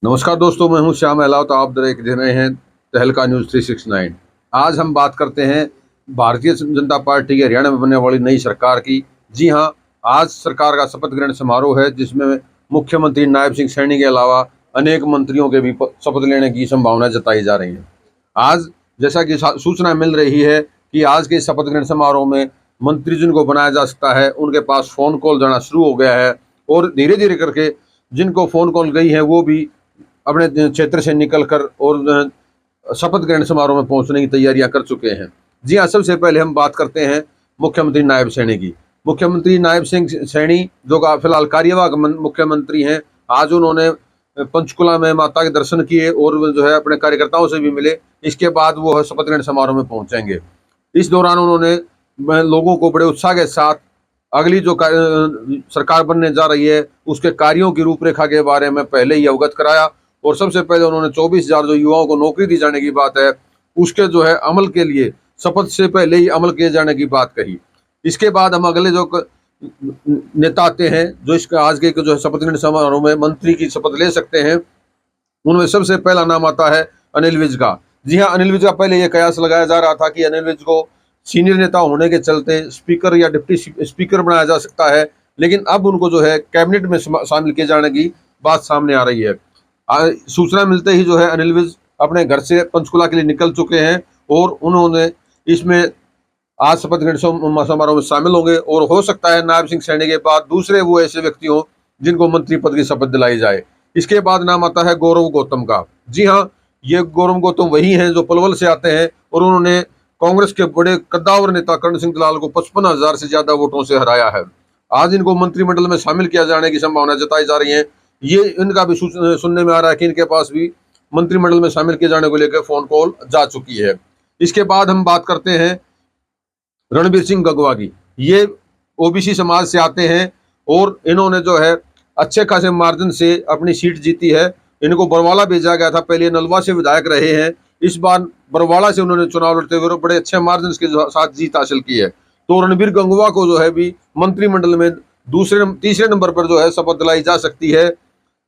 नमस्कार दोस्तों, मैं हूं श्याम अहलावत। आप देख रहे हैं तहलका न्यूज़ 369। आज हम बात करते हैं भारतीय जनता पार्टी के हरियाणा में बनने वाली नई सरकार की। जी हां, आज सरकार का शपथ ग्रहण समारोह है, जिसमें मुख्यमंत्री नायब सिंह सैनी के अलावा अनेक मंत्रियों के भी शपथ लेने की संभावना जताई जा रही है। आज जैसा कि सूचना मिल रही है कि आज के शपथ ग्रहण समारोह में मंत्री जिनको बनाया जा सकता है, उनके पास फ़ोन कॉल जाना शुरू हो गया है और धीरे धीरे करके जिनको फ़ोन कॉल गई है वो भी अपने क्षेत्र से निकलकर और शपथ ग्रहण समारोह में पहुंचने की तैयारियां कर चुके हैं। जी हाँ, सबसे पहले हम बात करते हैं मुख्यमंत्री नायब सैनी की। मुख्यमंत्री नायब सिंह सैनी जो का फिलहाल कार्यवाहक मुख्यमंत्री हैं, आज उन्होंने पंचकुला में माता के दर्शन किए और वो जो है अपने कार्यकर्ताओं से भी मिले। इसके बाद वो शपथ ग्रहण समारोह में पहुंचेंगे। इस दौरान उन्होंने लोगों को बड़े उत्साह के साथ अगली जो सरकार बनने जा रही है उसके कार्यों की रूपरेखा के बारे में पहले ही अवगत कराया और सबसे पहले उन्होंने 24,000 जो युवाओं को नौकरी दी जाने की बात है, उसके जो है अमल के लिए शपथ से पहले ही अमल किए जाने की बात कही। इसके बाद हम अगले जो नेता आते हैं, जो इसका आज के जो शपथ ग्रहण समारोह में मंत्री की शपथ ले सकते हैं, उनमें सबसे पहला नाम आता है अनिल विज का। जी हाँ, अनिल विज का पहले ये कयास लगाया जा रहा था कि अनिल विज को सीनियर नेता होने के चलते स्पीकर या डिप्टी स्पीकर बनाया जा सकता है, लेकिन अब उनको जो है कैबिनेट में शामिल किए जाने की बात सामने आ रही है। सूचना मिलते ही जो है अनिल विज अपने घर से पंचकुला के लिए निकल चुके हैं और उन्होंने इसमें आज शपथ ग्रहण समारोह में शामिल होंगे और हो सकता है नायब सिंह सैनी के बाद दूसरे वो ऐसे व्यक्ति हों जिनको मंत्री पद की शपथ दिलाई जाए। इसके बाद नाम आता है गौरव गौतम का। जी हाँ, ये गौरव गौतम वही हैं जो पलवल से आते हैं और उन्होंने कांग्रेस के बड़े कद्दावर नेता कर्ण सिंह दलाल को 55,000 से ज्यादा वोटों से हराया है। आज इनको मंत्रिमंडल में शामिल किया जाने की संभावना जताई जा रही है। ये इनका भी सुनने में आ रहा है कि इनके पास भी मंत्रिमंडल में शामिल किए जाने को लेकर फोन कॉल जा चुकी है। इसके बाद हम बात करते हैं रणबीर सिंह गगवा की। ये ओबीसी समाज से आते हैं और इन्होंने जो है अच्छे खासे मार्जिन से अपनी सीट जीती है। इनको बरवाला भेजा गया था, पहले नलवा से विधायक रहे हैं, इस बार बरवाला से उन्होंने चुनाव लड़ते हुए बड़े अच्छे मार्जिन के साथ जीत हासिल की है। तो रणबीर गंगवा को जो है भी मंत्रिमंडल में तीसरे नंबर पर जो है शपथ दिलाई जा सकती है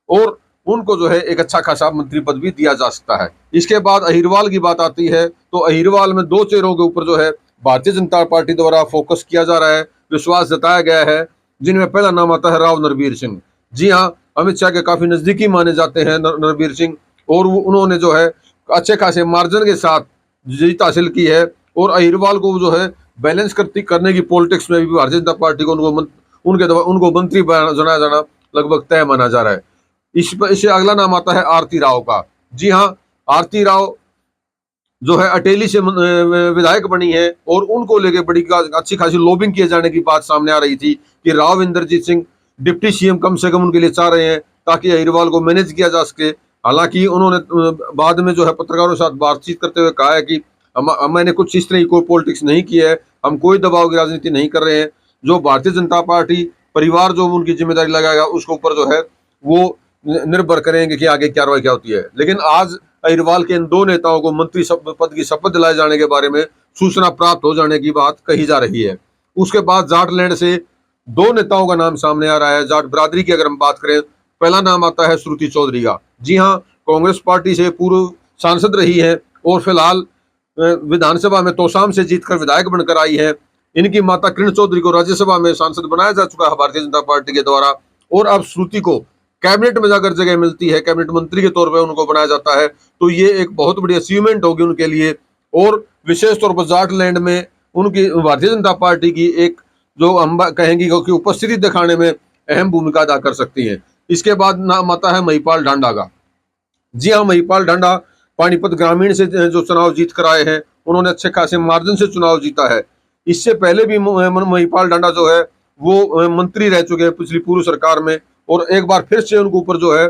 और उनको जो है एक अच्छा खासा मंत्री पद भी दिया जा सकता है। इसके बाद अहिरवाल की बात आती है, तो अहिरवाल में दो चेहरों के ऊपर जो है भारतीय जनता पार्टी द्वारा फोकस किया जा रहा है, विश्वास जताया गया है, जिनमें पहला नाम आता है राव नरवीर सिंह। जी हाँ, अमित शाह के काफी नजदीकी माने जाते हैं नरवीर सिंह और उन्होंने जो है अच्छे खासे मार्जिन के साथ जीत हासिल की है और अहिरवाल को जो है बैलेंस करने की पॉलिटिक्स में भी भारतीय जनता पार्टी को उनको मंत्री बनाया जाना लगभग तय माना जा रहा है। इससे अगला नाम आता है आरती राव का। जी हाँ, आरती राव जो है अटेली से विधायक बनी है और उनको लेके बड़ी अच्छी खासी लॉबिंग किए जाने की बात सामने आ रही थी कि राव इंद्रजीत सिंह डिप्टी सीएम कम से कम उनके लिए चाह रहे हैं ताकि अहिरवाल को मैनेज किया जा सके। हालांकि उन्होंने बाद में जो है पत्रकारों के साथ बातचीत करते हुए कहा है कि मैंने कुछ इस तरह की कोई पॉलिटिक्स नहीं की है, हम कोई दबाव की राजनीति नहीं कर रहे हैं। जो भारतीय जनता पार्टी परिवार जो उनकी जिम्मेदारी लगाएगा उसके ऊपर जो है वो निर्भर करेंगे कि आगे कार्रवाई क्या होती है। लेकिन आज अहिरवाल के इन दो नेताओं को मंत्री पद की शपथ दिलाए जाने के बारे में सूचना प्राप्त हो जाने की बात कही जा रही है। उसके बाद जाटलैंड से दो नेताओं का नाम सामने आ रहा है। जाट बिरादरी की अगर हम बात करें, पहला नाम आता है श्रुति चौधरी का। जी हाँ, कांग्रेस पार्टी से पूर्व सांसद रही है और फिलहाल विधानसभा में तोशाम से जीतकर विधायक बनकर आई है। इनकी माता किरण चौधरी को राज्यसभा में सांसद बनाया जा चुका है भारतीय जनता पार्टी के द्वारा और अब श्रुति को कैबिनेट में जाकर जगह मिलती है, कैबिनेट मंत्री के तौर पर उनको बनाया जाता है। तो ये एक बहुत बड़ी अचीवमेंट होगी उनके लिए और विशेष तौर पर जाटलैंड में उनकी भारतीय जनता पार्टी की एक जो हम कहेंगे कि उपस्थिति दिखाने में अहम भूमिका अदा कर सकती है। इसके बाद नाम आता है महिपाल ढांडा का। जी हाँ, महिपाल ढांडा पानीपत ग्रामीण से जो चुनाव जीत कर आए हैं, उन्होंने अच्छे खासे मार्जिन से चुनाव जीता है। इससे पहले भी महिपाल ढांडा जो है वो मंत्री रह चुके हैं पिछली पूर्व सरकार में और एक बार फिर से उनके ऊपर जो है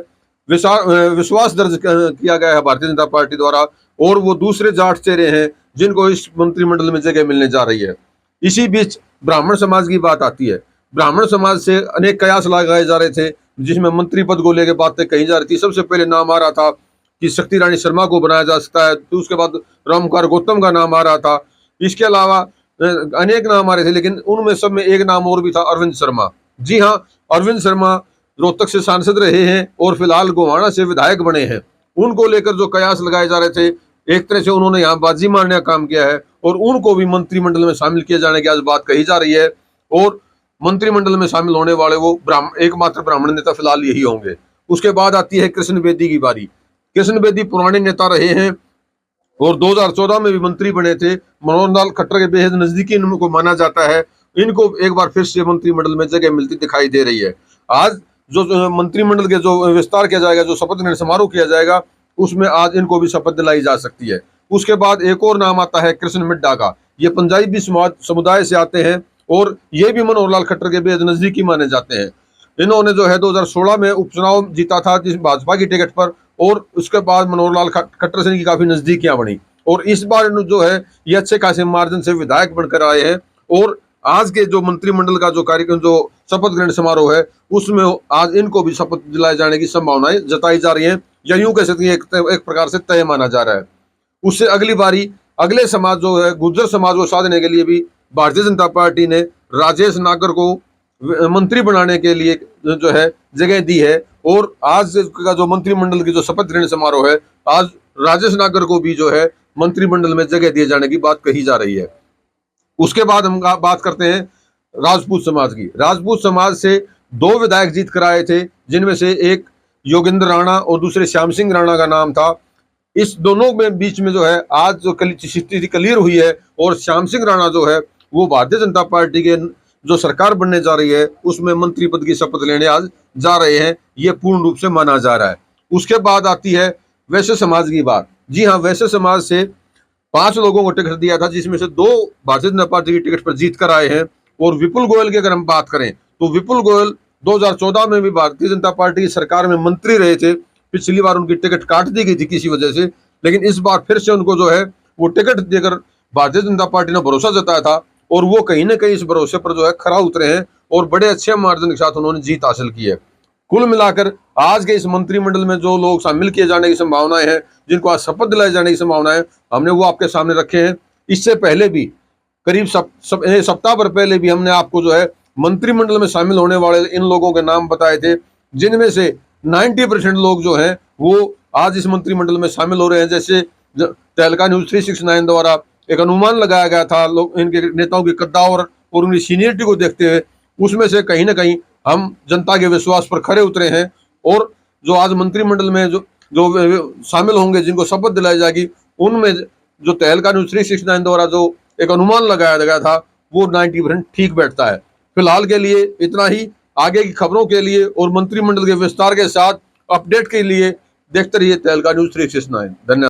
विश्वास दर्ज किया गया है भारतीय जनता पार्टी द्वारा और वो दूसरे जाट चेहरे हैं जिनको इस मंत्रिमंडल में जगह मिलने जा रही है। इसी बीच ब्राह्मण समाज की बात आती है। ब्राह्मण समाज से अनेक कयास लगाए जा रहे थे जिसमें मंत्री पद को लेकर बातें कही जा रही थी। सबसे पहले नाम आ रहा था कि शक्ति रानी शर्मा को बनाया जा सकता है, तो उसके बाद रामकुमार गौतम का नाम आ रहा था। इसके अलावा अनेक नाम आ रहे थे, लेकिन उनमें सब में एक नाम और भी था, अरविंद शर्मा। जी हाँ, अरविंद शर्मा रोहतक से सांसद रहे हैं और फिलहाल गोहाना से विधायक बने हैं, उनको लेकर जो कयास लगाए जा रहे थे, एक तरह से उन्होंने यहाँ बाजी मारने का काम किया है और उनको भी मंत्रिमंडल में शामिल किए जाने की आज बात कही जा रही है। और मंत्रिमंडल में शामिल होने वाले वो एकमात्र ब्राह्मण नेता फिलहाल यही होंगे। उसके बाद आती है कृष्ण बेदी की बारी। कृष्ण बेदी पुराने नेता रहे हैं और 2014 में भी मंत्री बने थे। मनोहर लाल खट्टर के बेहद नजदीकी इनको माना जाता है। इनको एक बार फिर से मंत्रिमंडल में जगह मिलती दिखाई दे रही है। आज जो मंत्रिमंडल के जो विस्तार किया जाएगा, जो शपथ ग्रहण समारोह किया जाएगा, उसमें आज इनको भी शपथ दिलाई जा सकती है। उसके बाद एक और नाम आता है कृष्ण मिड्ढा का। ये पंजाबी समुदाय से आते हैं और ये भी मनोहर लाल खट्टर के बेहद नजदीकी माने जाते हैं। इन्होंने जो है 2016 में उपचुनाव जीता था जिस भाजपा की टिकट पर, और उसके बाद मनोहर लाल खट्टर से इनकी काफी नजदीकियां बनी और इस बार जो है ये अच्छे खासे मार्जिन से विधायक बनकर आए हैं। और आज के जो मंत्रिमंडल का जो कार्यक्रम, जो शपथ ग्रहण समारोह है, उसमें आज इनको भी शपथ दिलाए जाने की संभावनाएं जताई जा रही हैं, या यूं कह सकते हैं एक प्रकार से तय माना जा रहा है। उससे अगली बारी अगले समाज जो है गुर्जर समाज को साधने के लिए भी भारतीय जनता पार्टी ने राजेश नागर को मंत्री बनाने के लिए जो है जगह दी है। और आज का जो मंत्रिमंडल की जो शपथ ग्रहण समारोह है, आज राजेश नागर को भी जो है मंत्रिमंडल में जगह दिए जाने की बात कही जा रही है। उसके बाद हम बात करते हैं राजपूत समाज की। राजपूत समाज से 2 विधायक जीत कर आए थे, जिनमें से एक योगेंद्र राणा और दूसरे श्याम सिंह राणा का नाम था। इस दोनों में बीच में जो है आज जो स्थिति क्लियर हुई है और श्याम सिंह राणा जो है वो भारतीय जनता पार्टी के जो सरकार बनने जा रही है उसमें मंत्री पद की शपथ लेने आज जा रहे हैं, ये पूर्ण रूप से माना जा रहा है। उसके बाद आती है वैश्य समाज की बात। जी हाँ, वैश्य समाज से 5 लोगों को टिकट दिया था, जिसमें से 2 भारतीय जनता पार्टी की टिकट पर जीत कर आए हैं। और विपुल गोयल की अगर हम बात करें तो विपुल गोयल 2014 में भी भारतीय जनता पार्टी की सरकार में मंत्री रहे थे। पिछली बार उनकी टिकट काट दी गई थी किसी वजह से, लेकिन इस बार फिर से उनको जो है वो टिकट देकर भारतीय जनता पार्टी ने भरोसा जताया था और वो कहीं ना कहीं इस भरोसे पर जो है खरा उतरे हैं और बड़े अच्छे मार्जिन के साथ उन्होंने जीत हासिल की है। कुल मिलाकर आज के इस मंत्रिमंडल में जो लोग शामिल किए जाने की संभावनाएं हैं, जिनको आज शपथ दिलाए जाने की संभावनाएं, हमने वो आपके सामने रखे हैं। इससे पहले भी करीब सप्ताह भर पहले भी हमने आपको जो है मंत्रिमंडल में शामिल होने वाले इन लोगों के नाम बताए थे, जिनमें से 90% लोग जो हैं वो आज इस मंत्रिमंडल में शामिल हो रहे हैं। जैसे तहलका न्यूज 369 द्वारा एक अनुमान लगाया गया था लोग इनके नेताओं की कद्दावर और उनकी सीनियरिटी को देखते हुए, उसमें से कहीं ना कहीं हम जनता के विश्वास पर खरे उतरे हैं। और जो आज मंत्रिमंडल में जो शामिल होंगे, जिनको शपथ दिलाई जाएगी, उनमें जो तहलका न्यूज 369 द्वारा जो एक अनुमान लगाया गया था वो 90% ठीक बैठता है। फिलहाल के लिए इतना ही। आगे की खबरों के लिए और मंत्रिमंडल के विस्तार के साथ अपडेट के लिए देखते रहिए तहलका न्यूज 369। धन्यवाद।